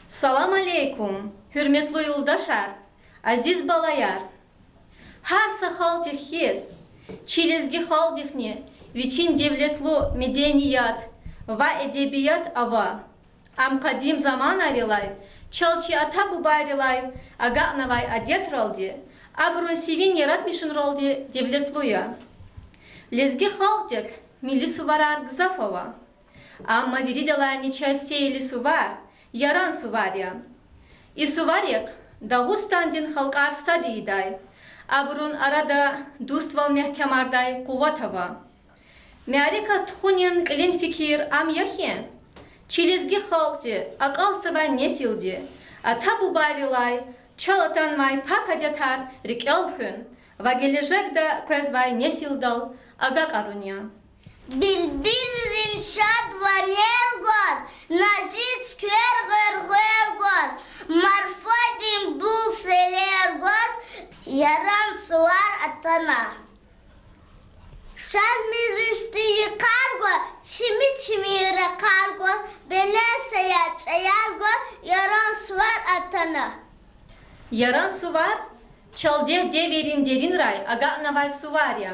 Salam aleykum, hürmetli yoldaşlar, aziz balayar. Har sahaltih hez, çilezgi haldihni, viçin devletlu medeniyat ve edebiyat ava. Am kadim zaman arilay, çalçı ata bubarilay, agağnavay adet roldi, abrun sivin yaratmışın roldi devletluya. Lezgi haldik, milli suvarar gzafova. Amma viridalani частей suvar, yaran suvarya. И suvaryek, Dağıstan'dın halkar stadiyiday. Abrun arada dustval mehkemarday kuvatava. Mearika txunin klin fikir am yahen. Çilizgi halkti, akal sabay nesildi. Atabu barilay, çalatan vay pakacatar rikyalhün. Va gelecekde közvay nesildal agak arunya. Bilbilin şadvanergoz, nazit skver gergergoz, marfadim bul selergoz, yaran suvar atana. Şalmirişti yıkargo, çimi yıkargo, beleseye çayargo, yaran suvar atana. Yaran suvar, çalde deverin derin ray, aga navay suvarya.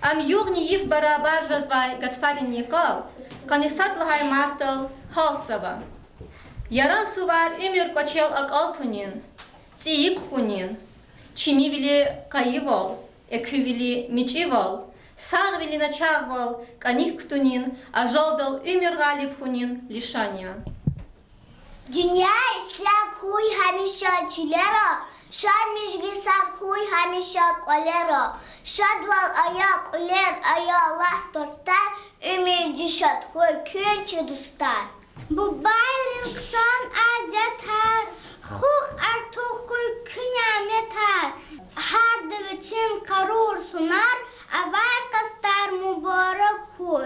Am югни их барабар жазвай гатфарин никал, канисат лагай мартал халцава. Яран сувар өмір кочел ак алтунин, циик хунин, чими вили каивал, экю вили мичивал, саг вили начагвал, каних ктунин, а жолдал өмір галиб хунин лишания. Dünya İslam huy hamisha çilera, şad mijgi sab huy hamisha kolera, şad val ayak uler ayallah dostar, ümir cişat huy künçü dostar. Bu bayrın kısan adetar, huk artık huy künyametar, hardı biçim karur sunar, avay kastar mübarek huy.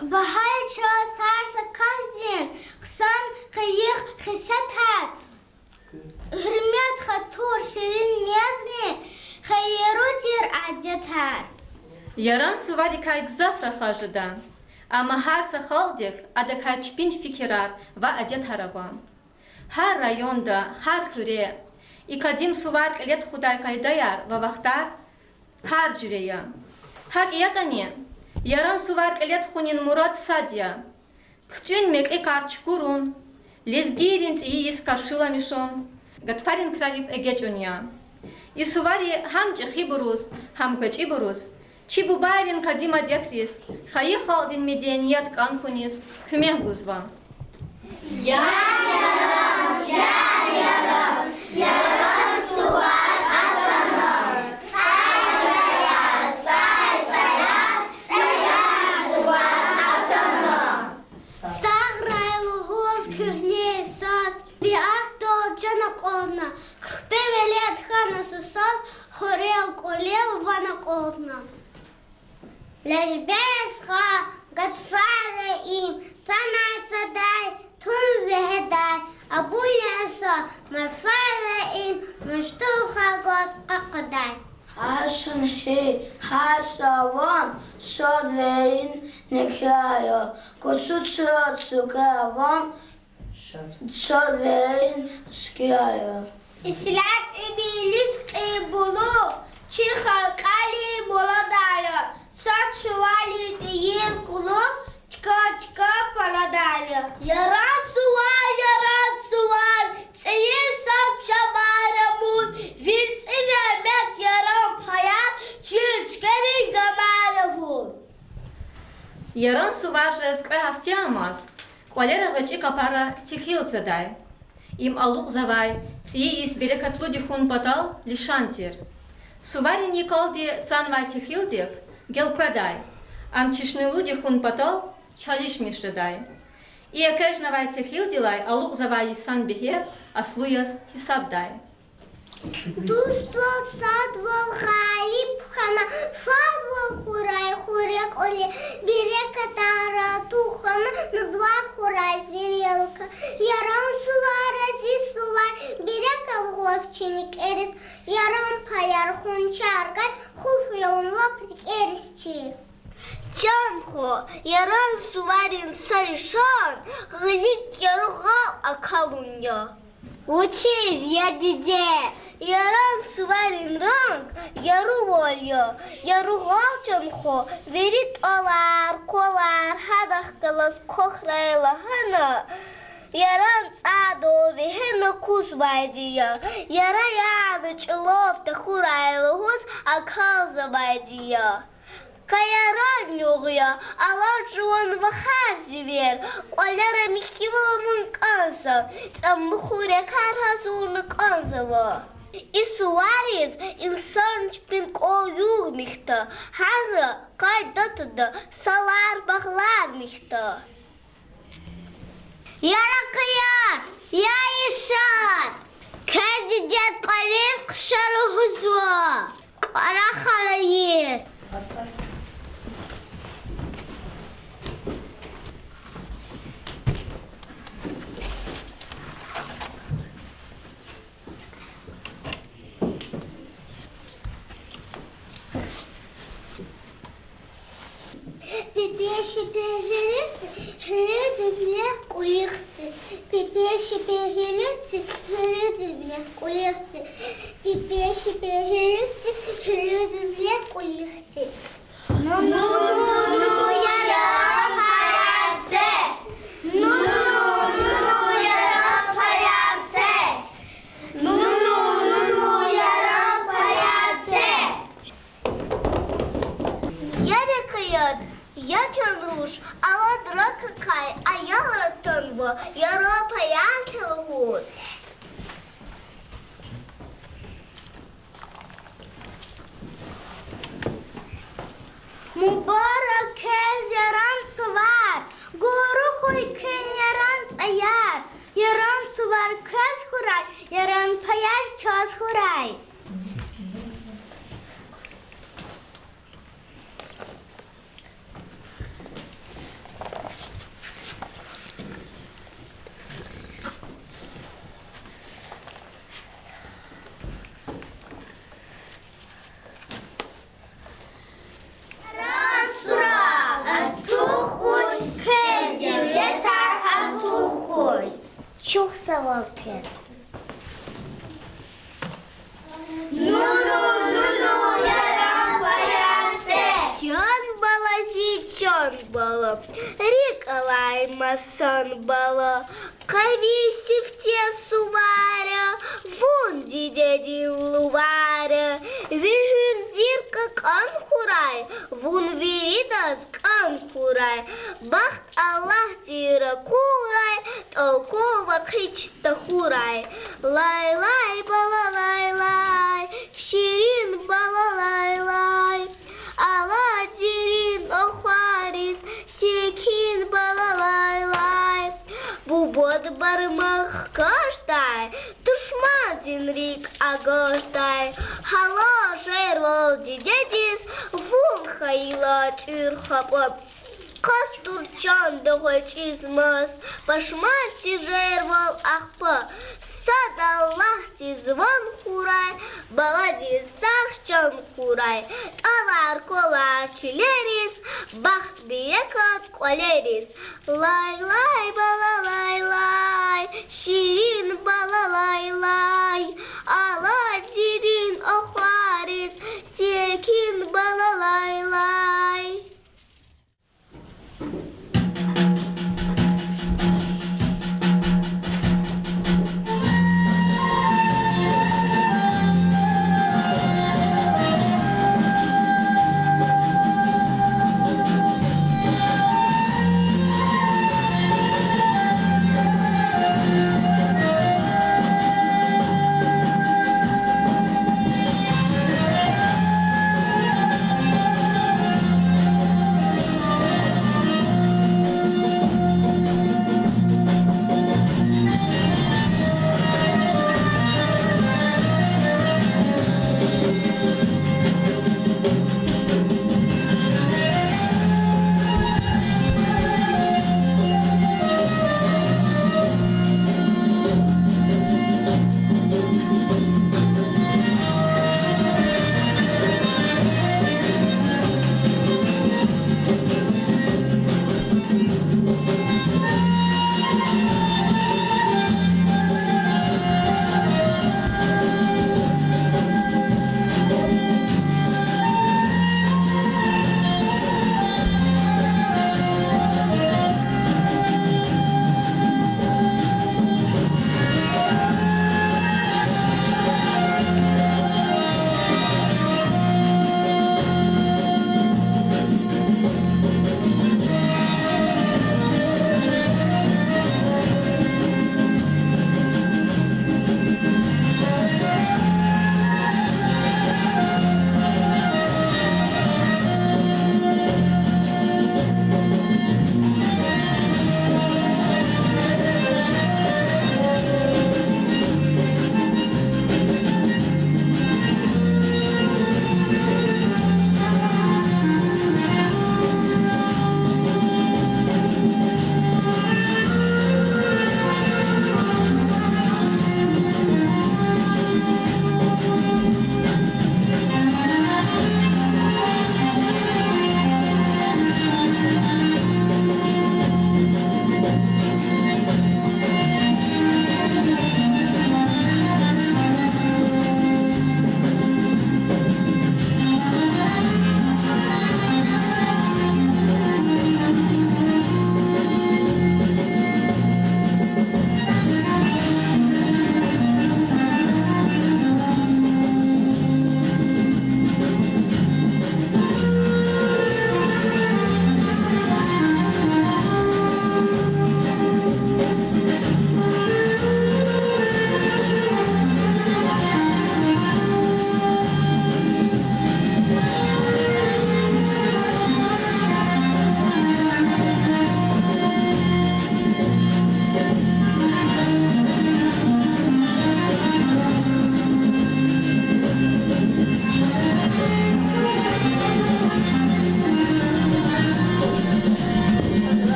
Bahar çağı sarsa kazdin, kısan kıyık hısatar. Hürmet hatur şirin mezni, hayrutir adetar. Yaran suvari kay gzafra hajıdan, ama har sahaldik adakay çpin fikirar ve adet haravan. Her rayonda, her küre, ikadim suvar elet huday kaydayar ve vaktar, her cüreya. Hak yadani, yaran suvar elet hunin murat sadya. Ктюн мек экар чкурун, лезгиринц и искаршиламишон, гатфарин кравив эгечуня. И сувари хам чехибурус, хам хэчибурус, чибубайрин кадима детрис, хаи халдин меденият канхунис, кюмех гузва. Yaram, yaram suvar atana. Sayat, suvar atana. Саграйлы гол күхне саз, би ахтол жанак олна. Кырпе велет хана сусаз, хорел колел ванак олна. Лежбес ха, гадфайлы им, танай цадай, тун вехедай, абуляса, марфайлы им, муштуха гос какадай. Haşın hi, haşavan, şadveyin nekaya, koçu çukavan, şadveyin şkaya. İslam ibilis qibulu, çi halqali boladali, sat şuvali değil kulu, çıka paladali. Yaran suvar, çeyir sam şabaramun, vilsin emet yaran payar, çülçkerin gamaravun. Yaran suvar жезкве автиамаз, колера гачи капара тихилцадай. Им алук завай, циис берекатлу дихун батал лишантир. Сувари николди цанвай тихилдих, гелквадай. Ам чишнилу дихун батал чалиш мишдадай. И экежнавай тихилдилай, алук завай исан бихер, аслуяс хисабдай. Дуствол садвол ғайып хана, фадвол хурай хурек оле, берека тара тухана, нубла хурай верелка. Яран сувар, азиз сувар, берека лговченик эрис, яран паяр хунчаргай, хуф яун лаприк эрисчи. Чанхо, яран суварин салишан, глик яругал акалунья. Учись, я диде, яран суварин ранг, яру волю, яругал чанхо, верит олар, колар, хадах калас кохрайла хана. Яран цадо вехена кузбайдия, яра яны чылов тахурайла гуз акал забайдия. Каяра нюгя, алар жуан вахар зивер, колера михиловын канса, там бухуря каразурны канзава. И суарез инсан чпин кол юг михта, ханра кай датада салар бахлар михта. Яра каят, я ишат, кази дед колес кшару гузва, карахала ес. Пипеши перелицы, хледы в кулихцы. Пипеши перелицы, хледы в кулихцы. Пипеши перелицы, хледы в кулихцы. Ну, яра паяце. Ну, яра паяце. Ну, яра паяце. Яра каят. Я чанруш, ала драка кай, а я лартанва, я ропаяцел гуз. Мубарак кез яран сувар, горухуй кен яран цаяр, яран сувар кез хурай, яран паяр час хурай. Чух савалке. Ну, я паяце. Чон бала чон бала, река лайма сон бала, кависи в те суваря, вон дидядин луваря, вижун дирка кан хурай, вон веридас кан хурай, бахт Аллах дира курай, толкова кричта хурай, лай-лай, бала-лай-лай, ширин бала-лай-лай, Аладдин охварис, секин бала-лай-лай, бубот бармах каждай, душман динрик агождай, хала жервал дидедис, вун хайла тюрхапоп. Кастурчан дохоч измас, пашмати жервал ахпа, сад Аллах звон хурай, балади сахчан хурай, алар колар чилерис, бахт биекат колерис, лай-лай бала-лай-лай, ширин бала-лай-лай, Аладдин охварис, секин бала-лай-лай.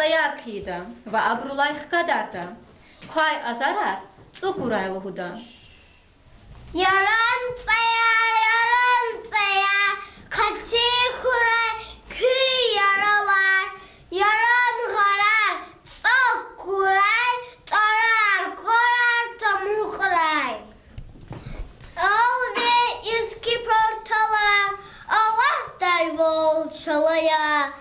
tsayar kıydı ve abrulayh kadar da. Kay azarar, tsukuraylı da. Yaran tsayar, kaçı huray, küy yaralar. Yaran harar, çok kuray, tarar, korar, tamu kuray. Al ve eski portala, Allah dayvol çalaya.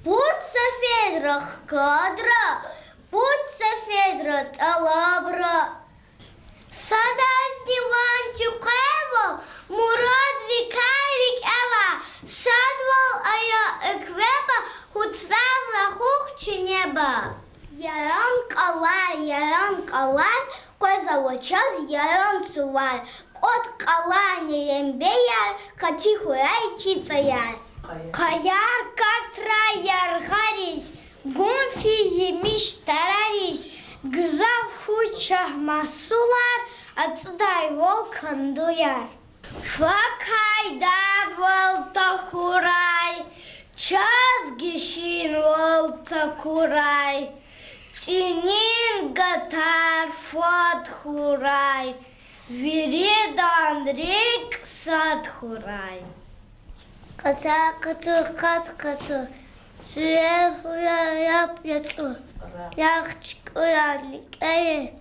Будь Федра кадра, будь Федра талабра. Садас диван тюкево, мурад викарик эва. Шадвал ая эквеба, хуцрав на хухче неба. Яран калай, коза вочас яран сувай. Кот калани ембея, кати хурай чицаяр. Kayar katrayar haris, gonfi yemiş tararis, gızav huçah mahsular, atsuday volkan duyar. Fakayda volta huray, çaz gişin volta kuray, tinin gatar fot huray, viridan rik sad huray. Katı, suya yap yatı, yakçık uyanlık eye,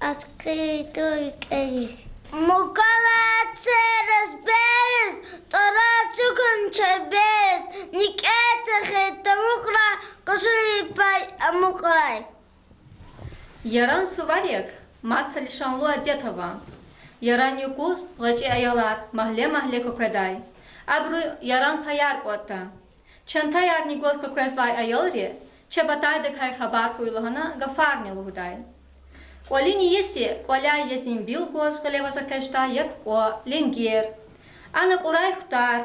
atkıyı doyuk eyiz. Mukala çeres beres, tora çukun çeberes, nikete khete mukra, kışırı pay amuklay. Yaran suvaryak, matsa lişanlu adetava. Yaran yukuz, gacı ayalar, mahle kokaday. Abru yaran payar kotta. Çanta yarni goz kokezlay ayalri, çebatay da kay habar huyluhana gafarni luhuday. Kolini yesi, kolay yesin bil goz kalevasa keşta yak o lengir. Anak uray htar,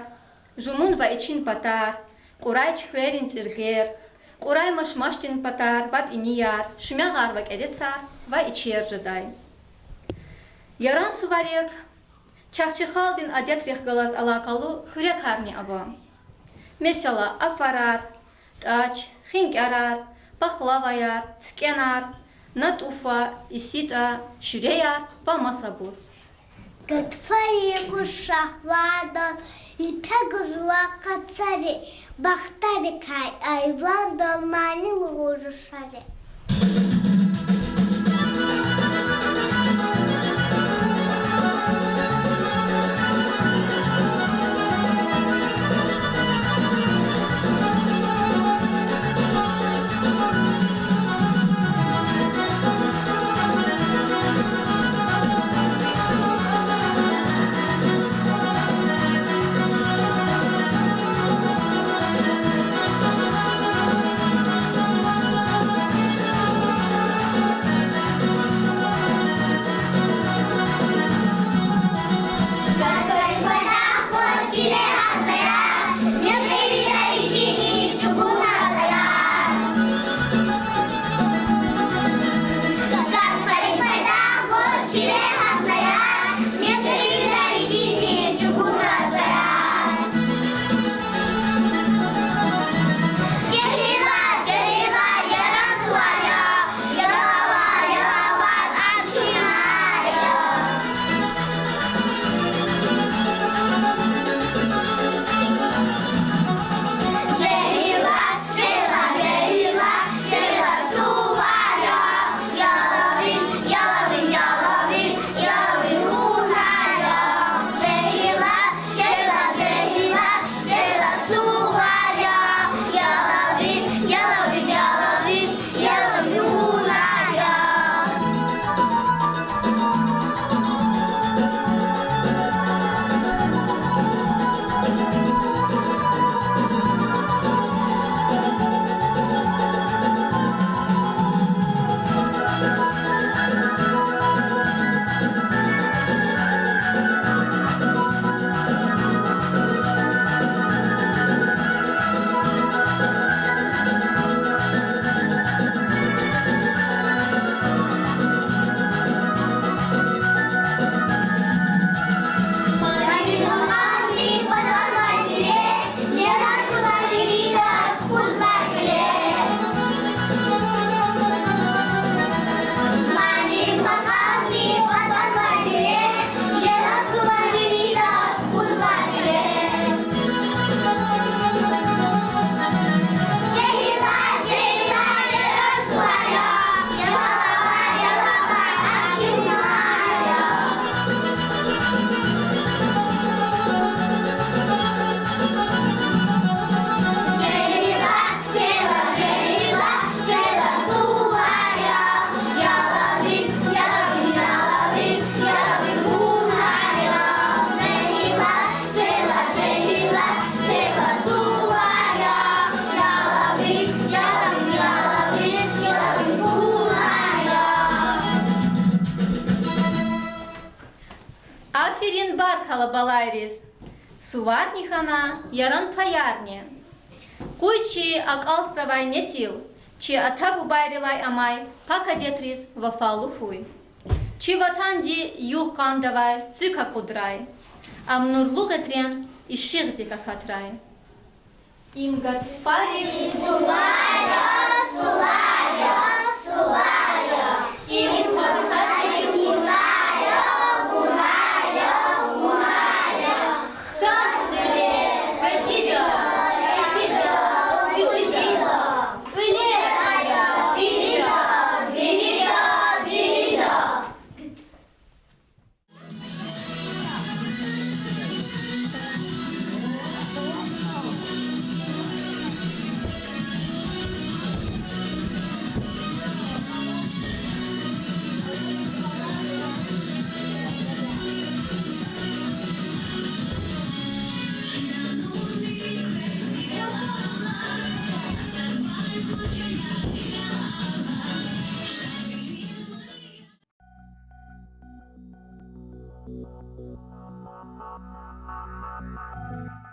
jumun va için patar, kuray çhverin zirger, kuray maşmaştin patar, bab iniyar, şumyagar vak edetsar va içer jıday. Yaran suvaryak, Çaxçıxaldin adet rexgalaz alakalı hürek harni ava. Mesela afarar, taç, xinkarar, paxlavayar, tskenar, natufa, isita, şüreyar ve masabur. Gatfari kuşahvardan, ipek uzva katsari, baktari kay ayvan dolmani luğuruşari. балайрис. Суварнихана яран паярне. Куйчи акал савай несил, чи атабу байрилай амай, пака детрис вафалухуй. Чи ватанди юх кандавай цика кудрай, амнурлу гетрен и ширдика катрай. Им гатфари Суваля, суваля, суваля. Им касай муная, муная, муная. Катре, катида, катида, катида. Венерая, вирида, вирида, вирида. Thank you.